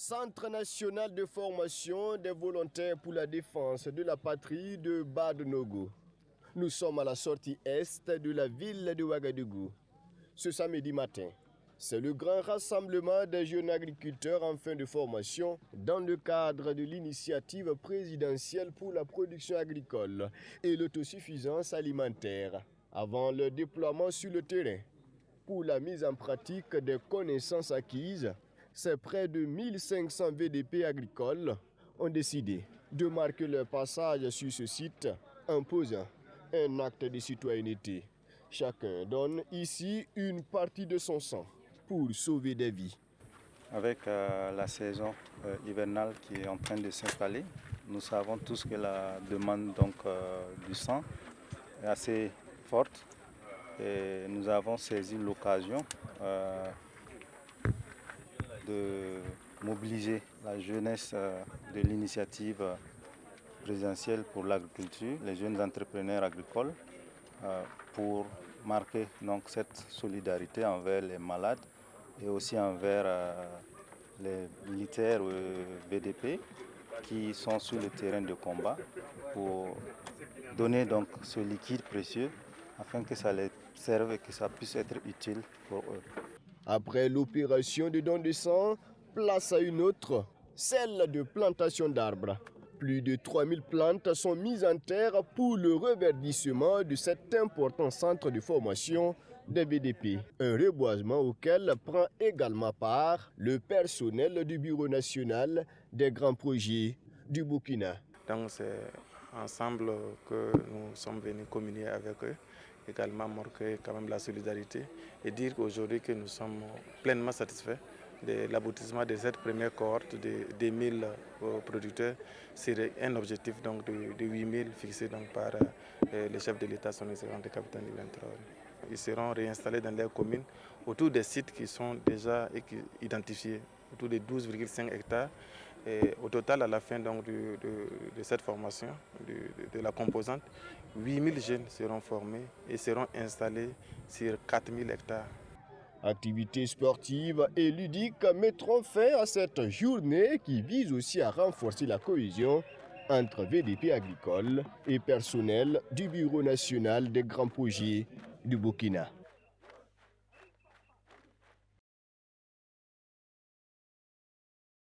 Centre national de formation des volontaires pour la défense de la patrie de Badenogo. Nous sommes à la sortie est de la ville de Ouagadougou. Ce samedi matin, c'est le grand rassemblement des jeunes agriculteurs en fin de formation dans le cadre de l'initiative présidentielle pour la production agricole et l'autosuffisance alimentaire, avant le déploiement sur le terrain. Pour la mise en pratique des connaissances acquises, ces près de 1500 VDP agricoles ont décidé de marquer leur passage sur ce site en posant un acte de citoyenneté. Chacun donne ici une partie de son sang pour sauver des vies. Avec la saison hivernale qui est en train de s'installer, nous savons tous que la demande du sang est assez forte et nous avons saisi l'occasion de mobiliser la jeunesse de l'initiative présidentielle pour l'agriculture, les jeunes entrepreneurs agricoles, pour marquer donc cette solidarité envers les malades et aussi envers les militaires VDP qui sont sur le terrain de combat, pour donner donc ce liquide précieux afin que ça les serve et que ça puisse être utile pour eux. Après l'opération de don de sang, place à une autre, celle de plantation d'arbres. Plus de 3000 plantes sont mises en terre pour le reverdissement de cet important centre de formation des VDP. Un reboisement auquel prend également part le personnel du Bureau national des grands projets du Burkina. Donc c'est ensemble que nous sommes venus communier avec eux, également marquer quand même la solidarité et dire qu'aujourd'hui que nous sommes pleinement satisfaits de l'aboutissement de cette première cohorte de 1000 producteurs. C'est un objectif donc de 8000 fixé donc par le chef de l'État, son excellence, le capitaine Ibrahim Traoré. Ils seront réinstallés dans leurs communes autour des sites qui sont déjà identifiés, autour de 12,5 hectares. Et au total, à la fin donc, de cette formation, de la composante, 8000 jeunes seront formés et seront installés sur 4000 hectares. Activités sportives et ludiques mettront fin à cette journée qui vise aussi à renforcer la cohésion entre VDP agricoles et personnel du Bureau national des grands projets du Burkina.